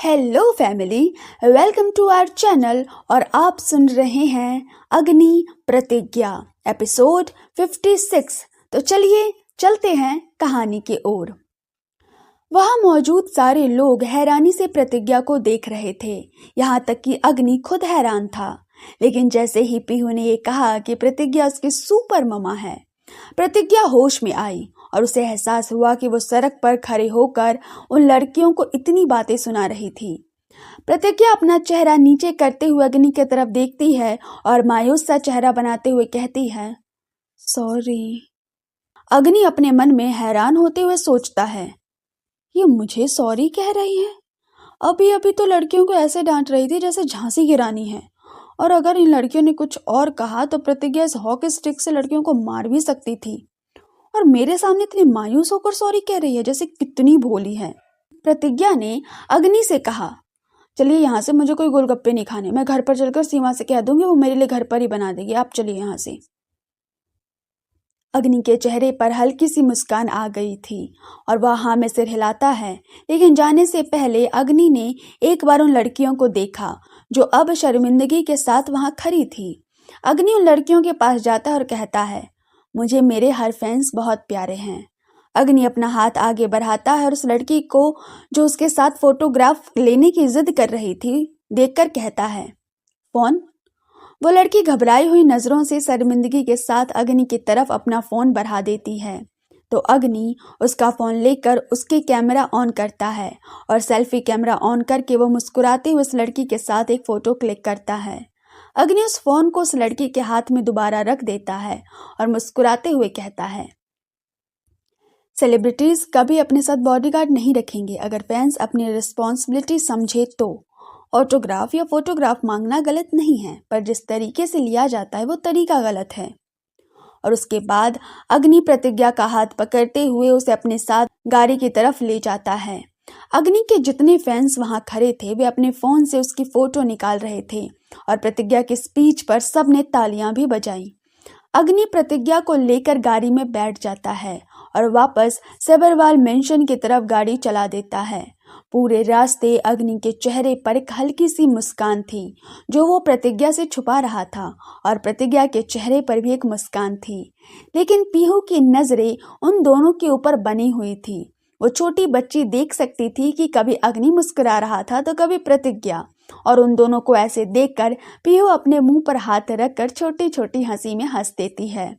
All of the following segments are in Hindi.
Hello family, welcome to our channel. और आप सुन रहे हैं अग्नि प्रतिज्ञा एपिसोड 56। तो चलिए चलते हैं कहानी की ओर। वहां मौजूद सारे लोग हैरानी से प्रतिज्ञा को देख रहे थे, यहाँ तक कि अग्नि खुद हैरान था। लेकिन जैसे ही पीहू ने ये कहा कि प्रतिज्ञा उसकी सुपर ममा है, प्रतिज्ञा होश में आई और उसे एहसास हुआ कि वो सड़क पर खड़े होकर उन लड़कियों को इतनी बातें सुना रही थी। प्रतिज्ञा अपना चेहरा नीचे करते हुए अग्नि की तरफ देखती है और मायूस सा चेहरा बनाते हुए कहती है, सॉरी। अग्नि अपने मन में हैरान होते हुए सोचता है, ये मुझे सॉरी कह रही है? अभी अभी तो लड़कियों को ऐसे डांट रही थी जैसे झांसी की रानी है, और अगर इन लड़कियों ने कुछ और कहा तो प्रतिज्ञा इस हॉकी स्टिक से लड़कियों को मार भी सकती थी, और मेरे सामने इतनी मायूस होकर सॉरी कह रही है जैसे कितनी भोली है। प्रतिज्ञा ने अग्नि से कहा, चलिए यहाँ से, मुझे कोई गोलगप्पे नहीं खाने, मैं घर पर चलकर सीमा से कह दूंगी, वो मेरे लिए घर पर ही बना देगी, आप चलिए यहाँ से। अग्नि के चेहरे पर हल्की सी मुस्कान आ गई थी और वह हाँ में सिर हिलाता है। लेकिन जाने से पहले अग्नि ने एक बार उन लड़कियों को देखा जो अब शर्मिंदगी के साथ वहां खड़ी थी। अग्नि उन लड़कियों के पास जाता है और कहता है, मुझे मेरे हर फैंस बहुत प्यारे हैं। अग्नि अपना हाथ आगे बढ़ाता है और उस लड़की को जो उसके साथ फोटोग्राफ लेने की जिद कर रही थी देखकर कहता है, फोन। वो लड़की घबराई हुई नजरों से शर्मिंदगी के साथ अग्नि की तरफ अपना फोन बढ़ा देती है, तो अग्नि उसका फोन लेकर उसके कैमरा ऑन करता है और सेल्फी कैमरा ऑन करके वो मुस्कुराते हुए उस लड़की के साथ एक फोटो क्लिक करता है। अग्नि उस फोन को उस लड़की के हाथ में दोबारा रख देता है और मुस्कुराते हुए कहता है, सेलिब्रिटीज कभी अपने साथ बॉडीगार्ड नहीं रखेंगे अगर फैंस अपनी रिस्पॉन्सिबिलिटी समझे तो। ऑटोग्राफ या फोटोग्राफ मांगना गलत नहीं है, पर जिस तरीके से लिया जाता है वो तरीका गलत है। और उसके बाद अग्नि प्रतिज्ञा का हाथ पकड़ते हुए उसे अपने साथ गाड़ी की तरफ ले जाता है। अग्नि के जितने फैंस वहां खड़े थे वे अपने फोन से उसकी फोटो निकाल रहे थे और प्रतिज्ञा की स्पीच पर सबने तालियां भी बजाई। अग्नि प्रतिज्ञा को लेकर गाड़ी में बैठ जाता है और वापस सबरवाल मेंशन की तरफ गाड़ी चला देता है। पूरे रास्ते अग्नि के चेहरे पर एक हल्की सी मुस्कान थी जो वो प्रतिज्ञा से छुपा रहा था, और प्रतिज्ञा के चेहरे पर भी एक मुस्कान थी। लेकिन पीहू की नजरें उन दोनों के ऊपर बनी हुई थी। वो छोटी बच्ची देख सकती थी कि कभी अग्नि मुस्कुरा रहा था तो कभी प्रतिज्ञा, और उन दोनों को ऐसे देखकर पीहू अपने मुंह पर हाथ रखकर छोटी छोटी हंसी में हंस देती है।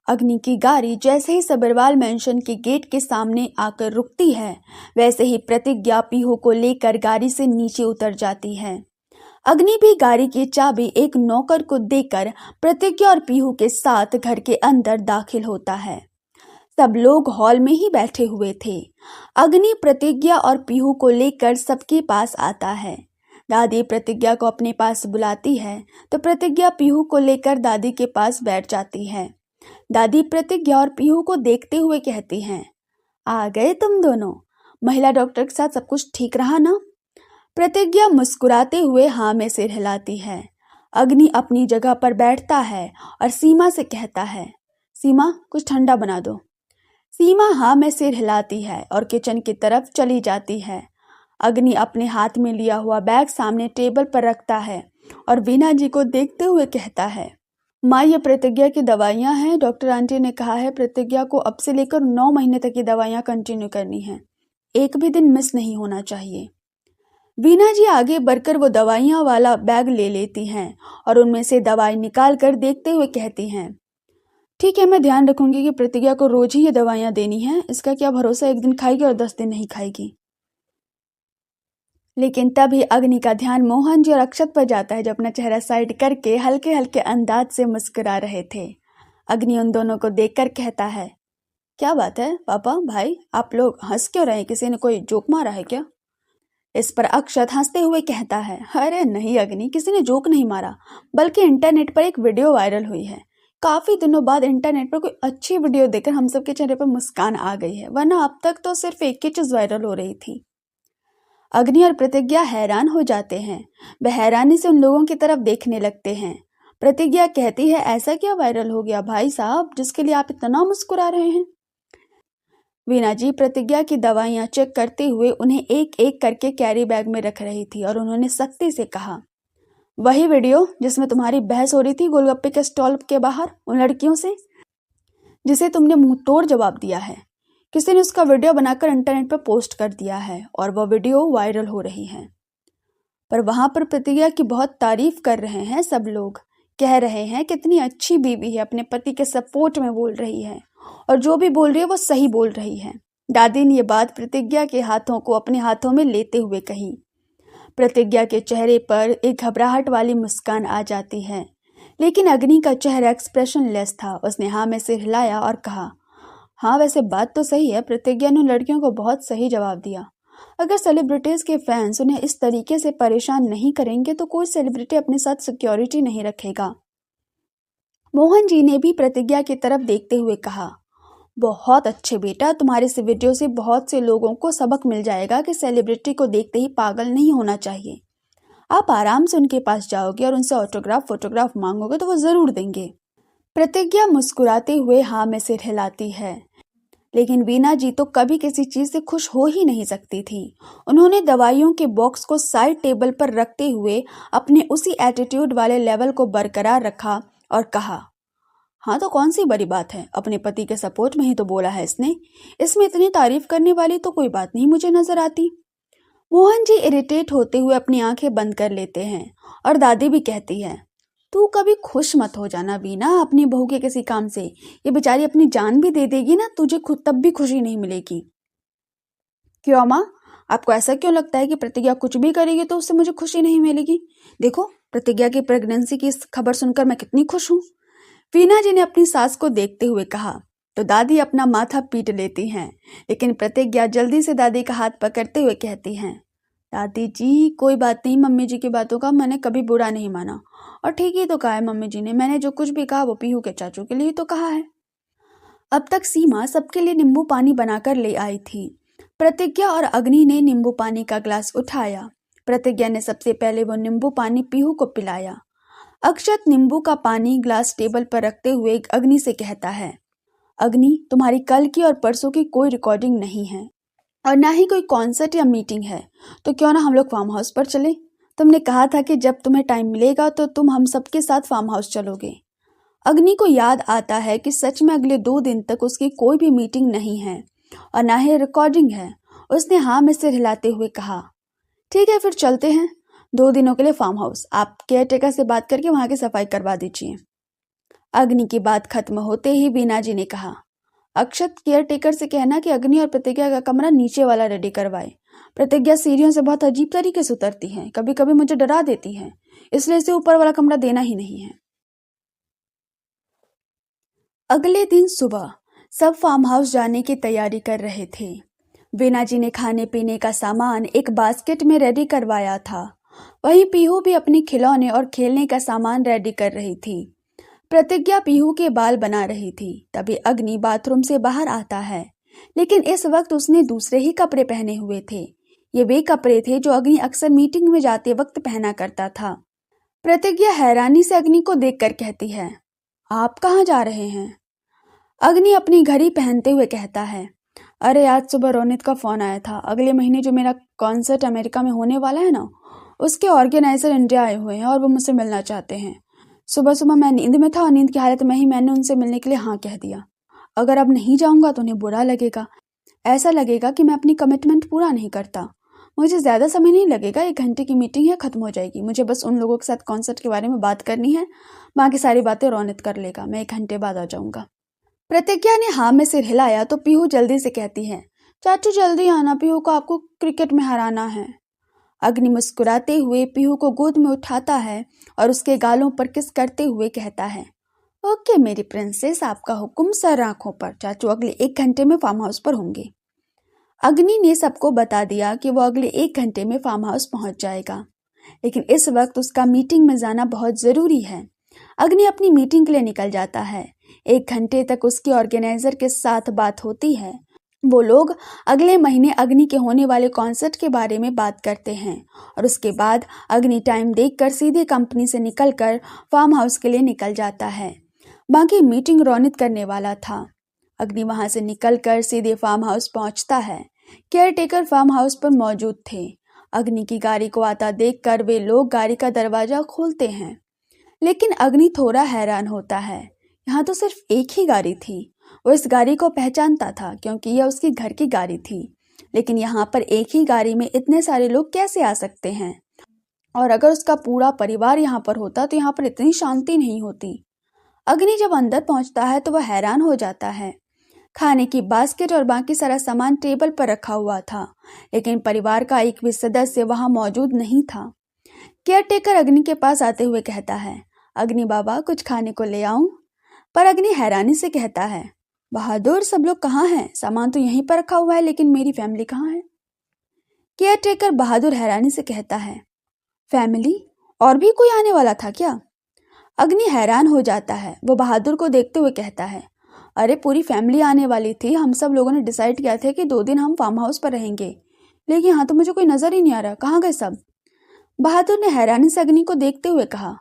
अग्नि की गाड़ी जैसे ही सबरवाल मेंशन के गेट के सामने आकर रुकती है, वैसे ही प्रतिज्ञा पीहू को लेकर गाड़ी से नीचे उतर जाती है। अग्नि भी गाड़ी की चाबी एक नौकर को देकर प्रतिज्ञा और पीहू के साथ घर के अंदर दाखिल होता है। सब लोग हॉल में ही बैठे हुए थे। अग्नि प्रतिज्ञा और पीहू को लेकर सबके पास आता है। दादी प्रतिज्ञा को अपने पास बुलाती है तो प्रतिज्ञा पीहू को लेकर दादी के पास बैठ जाती है। दादी प्रतिज्ञा और पीहू को देखते हुए कहती हैं, आ गए तुम दोनों, महिला डॉक्टर के साथ सब कुछ ठीक रहा ना? प्रतिज्ञा मुस्कुराते हुए हाँ में सिर हिलाती है। अग्नि अपनी जगह पर बैठता है और सीमा से कहता है, सीमा कुछ ठंडा बना दो। सीमा हाँ में सिर हिलाती है और किचन की तरफ चली जाती है। अग्नि अपने हाथ में लिया हुआ बैग सामने टेबल पर रखता है और वीना जी को देखते हुए कहता है, माँ ये प्रतिज्ञा की दवाइयाँ हैं, डॉक्टर आंटी ने कहा है प्रतिज्ञा को अब से लेकर 9 महीने तक ये दवाइयाँ कंटिन्यू करनी हैं, एक भी दिन मिस नहीं होना चाहिए। वीना जी आगे बढ़कर वो दवाइयाँ वाला बैग ले लेती हैं और उनमें से दवाई निकाल कर देखते हुए कहती हैं, ठीक है, मैं ध्यान रखूंगी कि प्रतिज्ञा को रोज ही ये दवाइयाँ देनी है, इसका क्या भरोसा एक दिन खाएगी और 10 दिन नहीं खाएगी। लेकिन तभी अग्नि का ध्यान मोहन जी और अक्षत पर जाता है जो अपना चेहरा साइड करके हल्के हल्के अंदाज से मुस्कुरा रहे थे। अग्नि उन दोनों को देखकर कहता है, क्या बात है पापा भाई, आप लोग हंस क्यों रहे, किसी ने कोई जोक मारा है क्या? इस पर अक्षत हंसते हुए कहता है, अरे नहीं अग्नि, किसी ने जोक नहीं मारा, बल्कि इंटरनेट पर एक वीडियो वायरल हुई है। काफी दिनों बाद इंटरनेट पर कोई अच्छी वीडियो देखकर हम सबके चेहरे पर मुस्कान आ गई है, वरना अब तक तो सिर्फ एक ही चीज वायरल हो रही थी। अग्नि और प्रतिज्ञा हैरान हो जाते हैं। वह हैरानी से उन लोगों की तरफ देखने लगते हैं। प्रतिज्ञा कहती है, ऐसा क्या वायरल हो गया भाई साहब जिसके लिए आप इतना मुस्कुरा रहे हैं? वीना जी प्रतिज्ञा की दवाइयाँ चेक करते हुए उन्हें एक एक करके कैरी बैग में रख रही थी और उन्होंने सख्ती से कहा, वही वीडियो जिसमें तुम्हारी बहस हो रही थी गोलगप्पे के स्टॉल के बाहर उन लड़कियों से, जिसे तुमने मुंह तोड़ जवाब दिया है। किसी ने उसका वीडियो बनाकर इंटरनेट पर पोस्ट कर दिया है और वह वीडियो वायरल हो रही है। पर वहां पर प्रतिज्ञा की बहुत तारीफ कर रहे हैं सब लोग, कह रहे हैं कितनी अच्छी बीवी है, अपने पति के सपोर्ट में बोल रही है और जो भी बोल रही है वो सही बोल रही है। दादी ने ये बात प्रतिज्ञा के हाथों को अपने हाथों में लेते हुए कही। प्रतिज्ञा के चेहरे पर एक घबराहट वाली मुस्कान आ जाती है, लेकिन अग्नि का चेहरा एक्सप्रेशन लेस था। उसने हाँ में सिर हिलाया और कहा, हाँ वैसे बात तो सही है। प्रतिज्ञा ने लड़कियों को बहुत सही जवाब दिया। अगर सेलिब्रिटीज के फैंस उन्हें इस तरीके से परेशान नहीं करेंगे तो कोई सेलिब्रिटी अपने साथ सिक्योरिटी नहीं रखेगा। मोहन जी ने भी प्रतिज्ञा की तरफ देखते हुए कहा, बहुत अच्छे बेटा, तुम्हारे इस वीडियो से बहुत से लोगों को सबक मिल जाएगा कि सेलिब्रिटी को देखते ही पागल नहीं होना चाहिए। आप आराम से उनके पास जाओगे और उनसे फोटोग्राफ मांगोगे तो वो जरूर देंगे। प्रतिज्ञा मुस्कुराते हुए हाँ में सिर हिलाती है, लेकिन वीना जी तो कभी किसी चीज से खुश हो ही नहीं सकती थी। उन्होंने दवाइयों के बॉक्स को साइड टेबल पर रखते हुए अपने उसी एटीट्यूड वाले लेवल को बरकरार रखा और कहा, हाँ तो कौन सी बड़ी बात है, अपने पति के सपोर्ट में ही तो बोला है इसने, इसमें इतनी तारीफ करने वाली तो कोई बात नहीं मुझे नजर आती। मोहन जी इरिटेट होते हुए अपनी आंखें बंद कर लेते हैं और दादी भी कहती है, तू कभी खुश मत हो जाना वीना अपनी बहू के किसी काम से, ये बेचारी अपनी जान भी दे देगी ना, तुझे खुद तब भी खुशी नहीं मिलेगी। क्यों माँ, आपको ऐसा क्यों लगता है कि प्रतिज्ञा कुछ भी करेगी तो उससे मुझे खुशी नहीं मिलेगी? देखो प्रतिज्ञा की प्रेगनेंसी की खबर सुनकर मैं कितनी खुश हूँ। वीना जी ने अपनी सास को देखते हुए कहा तो दादी अपना माथा पीट लेती हैं, लेकिन प्रतिज्ञा जल्दी से दादी का हाथ पकड़ते हुए कहती हैं, दादी जी कोई बात नहीं, मम्मी जी की बातों का मैंने कभी बुरा नहीं माना और ठीक ही तो कहा है मम्मी जी ने, मैंने जो कुछ भी कहा वो पीहू के चाचू के लिए तो कहा है। अब तक सीमा सबके लिए नींबू पानी बनाकर ले आई थी। प्रतिज्ञा और अग्नि ने नींबू पानी का ग्लास उठाया। प्रतिज्ञा ने सबसे पहले वो नींबू पानी पीहू को पिलाया। अक्षत नींबू का पानी ग्लास टेबल पर रखते हुए अग्नि से कहता है, अग्नि तुम्हारी कल की और परसों की कोई रिकॉर्डिंग नहीं है और ना ही कोई कॉन्सर्ट या मीटिंग है, तो क्यों ना हम लोग फार्म हाउस पर चले। तुमने कहा था कि जब तुम्हें टाइम मिलेगा तो तुम हम सबके साथ फार्म हाउस चलोगे। अग्नि को याद आता है कि सच में अगले 2 दिन तक उसकी कोई भी मीटिंग नहीं है और ना ही रिकॉर्डिंग है। उसने हाँ में सिर हिलाते हुए कहा, ठीक है फिर चलते हैं 2 दिनों के लिए फार्म हाउस। आप केयर टेकर से बात करके वहां की सफाई करवा दीजिए। अग्नि की बात खत्म होते ही वीना जी ने कहा, अक्षत केयर टेकर से कहना कि अग्नि और प्रतिज्ञा का कमरा नीचे वाला रेडी करवाए। प्रतिज्ञा सीढ़ियों से बहुत अजीब तरीके से उतरती है, कभी कभी मुझे डरा देती है, इसलिए इसे ऊपर वाला कमरा देना ही नहीं है। अगले दिन सुबह सब फार्म हाउस जाने की तैयारी कर रहे थे। वीना जी ने खाने पीने का सामान एक बास्केट में रेडी करवाया था। वहीं पीहू भी अपने खिलौने और खेलने का सामान रेडी कर रही थी। प्रतिज्ञा पीहू के बाल बना रही थी। तभी अग्नि बाथरूम से बाहर आता है, लेकिन इस वक्त उसने दूसरे ही कपड़े पहने हुए थे। ये वे कपड़े थे जो अग्नि अक्सर मीटिंग में जाते वक्त पहना करता था। प्रतिज्ञा हैरानी से अग्नि को देखकर कहती है, आप कहाँ जा रहे हैं? अग्नि अपनी घड़ी पहनते हुए कहता है, अरे आज सुबह रोनित का फोन आया था। अगले महीने जो मेरा कॉन्सर्ट अमेरिका में होने वाला है ना, उसके ऑर्गेनाइजर इंडिया आए हुए हैं और वो मुझसे मिलना चाहते हैं। सुबह सुबह मैं नींद में था और नींद की हालत में ही मैंने उनसे मिलने के लिए हाँ कह दिया। अगर अब नहीं जाऊंगा तो उन्हें बुरा लगेगा, ऐसा लगेगा कि मैं अपनी कमिटमेंट पूरा नहीं करता। मुझे ज़्यादा समय नहीं लगेगा, 1 घंटे की मीटिंग है, खत्म हो जाएगी। मुझे बस उन लोगों के साथ कॉन्सर्ट के बारे में बात करनी है, बाकी सारी बातें रोनित कर लेगा। मैं 1 घंटे बाद आ जाऊंगा। प्रतिज्ञा ने हाँ में सिर हिलाया तो पीहू जल्दी से कहती है, चाचू जल्दी आना, पीहू को आपको क्रिकेट में हराना है। अग्नि मुस्कुराते हुए पीहू को गोद में उठाता है और उसके गालों पर किस करते हुए कहता है, ओके मेरी प्रिंसेस, आपका हुक्म सर आंखों पर। चाचू अगले 1 घंटे में फार्म हाउस पर होंगे। अग्नि ने सबको बता दिया कि वो अगले 1 घंटे में फार्म हाउस पहुंच जाएगा, लेकिन इस वक्त उसका मीटिंग में जाना बहुत जरूरी है। अग्नि अपनी मीटिंग के लिए निकल जाता है। 1 घंटे तक उसकी ऑर्गेनाइजर के साथ बात होती है। वो लोग अगले महीने अग्नि के होने वाले कॉन्सर्ट के बारे में बात करते हैं और उसके बाद अग्नि टाइम देखकर सीधे कंपनी से निकलकर फार्म हाउस के लिए निकल जाता है। बाकी मीटिंग रोनित करने वाला था। अग्नि वहां से निकलकर सीधे फार्म हाउस पहुंचता है। केयरटेकर फार्म हाउस पर मौजूद थे। अग्नि की गाड़ी को आता देखकर वे लोग गाड़ी का दरवाजा खोलते हैं, लेकिन अग्नि थोड़ा हैरान होता है। यहाँ तो सिर्फ एक ही गाड़ी थी। वो इस गाड़ी को पहचानता था क्योंकि यह उसकी घर की गाड़ी थी, लेकिन यहाँ पर एक ही गाड़ी में इतने सारे लोग कैसे आ सकते हैं? और अगर उसका पूरा परिवार यहाँ पर होता तो यहाँ पर इतनी शांति नहीं होती। अग्नि जब अंदर पहुंचता है तो वह हैरान हो जाता है। खाने की बास्केट और बाकी सारा सामान टेबल पर रखा हुआ था, लेकिन परिवार का एक भी सदस्य वहां मौजूद नहीं था। केयरटेकर अग्नि के पास आते हुए कहता है, अग्नि बाबा, कुछ खाने को ले आऊं? पर अग्नि हैरानी से कहता है, बहादुर, सब लोग कहाँ हैं? सामान तो यहीं पर रखा हुआ है, लेकिन मेरी फैमिली कहाँ है? केयरटेकर बहादुर हैरानी से कहता है, फैमिली? और भी कोई आने वाला था क्या? अग्नि हैरान हो जाता है। वो बहादुर को देखते हुए कहता है, अरे पूरी फैमिली आने वाली थी। हम सब लोगों ने डिसाइड किया था कि 2 दिन हम फार्म हाउस पर रहेंगे, लेकिन यहाँ तो मुझे कोई नजर ही नहीं आ रहा। कहाँ गए सब? बहादुर ने हैरानी से अग्नि को देखते हुए कहा,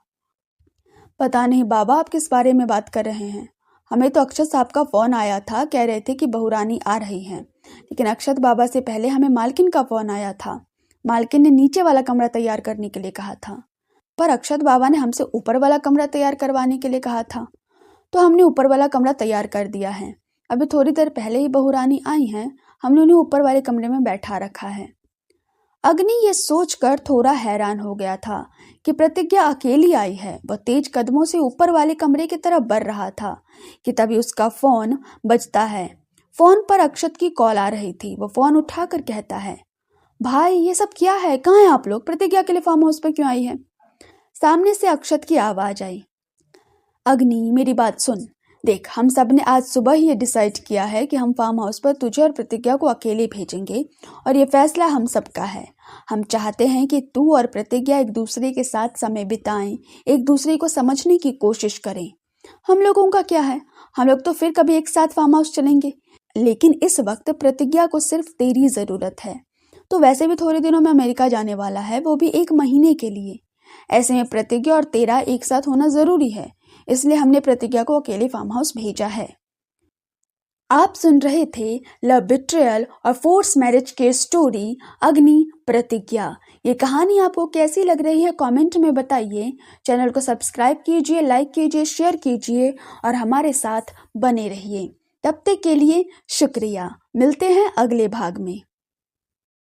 पता नहीं बाबा, आप किस बारे में बात कर रहे हैं? हमें तो अक्षत साहब का फोन आया था, कह रहे थे कि बहुरानी आ रही हैं, लेकिन अक्षत बाबा से पहले हमें मालकिन का फोन आया था। मालकिन ने नीचे वाला कमरा तैयार करने के लिए कहा था, पर अक्षत बाबा ने हमसे ऊपर वाला कमरा तैयार करवाने के लिए कहा था, तो हमने ऊपर वाला कमरा तैयार कर दिया है। अभी थोड़ी देर पहले ही बहुरानी आई हैं, हमने उन्हें ऊपर वाले कमरे में बैठा रखा है। अग्नि ये सोचकर थोड़ा हैरान हो गया था कि प्रतिज्ञा अकेली आई है। वह तेज कदमों से ऊपर वाले कमरे की तरफ बढ़ रहा था कि तभी उसका फोन बजता है। फोन पर अक्षत की कॉल आ रही थी। वो फोन उठाकर कहता है, भाई ये सब क्या है? कहाँ हैं आप लोग? प्रतिज्ञा के लिए फार्म हाउस पर क्यों आई है? सामने से अक्षत की आवाज आई, अग्नि मेरी बात सुन, देख, हम सब ने आज सुबह ही ये डिसाइड किया है कि हम फार्म हाउस पर तुझे और प्रतिज्ञा को अकेले भेजेंगे, और ये फैसला हम सबका है। हम चाहते हैं कि तू और प्रतिज्ञा एक दूसरे के साथ समय बिताएं, एक दूसरे को समझने की कोशिश करें। हम लोगों का क्या है, हम लोग तो फिर कभी एक साथ फार्म हाउस चलेंगे, लेकिन इस वक्त प्रतिज्ञा को सिर्फ तेरी जरूरत है। तो वैसे भी थोड़े दिनों में अमेरिका जाने वाला है, वो भी 1 महीने के लिए। ऐसे में प्रतिज्ञा और तेरा एक साथ होना जरूरी है, इसलिए हमने प्रतिज्ञा को अकेले फार्म हाउस भेजा है। आप सुन रहे थे लव, बिट्रेयल और फोर्स मैरिज के स्टोरी अग्नि प्रतिज्ञा। ये कहानी आपको कैसी लग रही है कमेंट में बताइए। चैनल को सब्सक्राइब कीजिए, लाइक कीजिए, शेयर कीजिए और हमारे साथ बने रहिए। तब तक के लिए शुक्रिया। मिलते हैं अगले भाग में।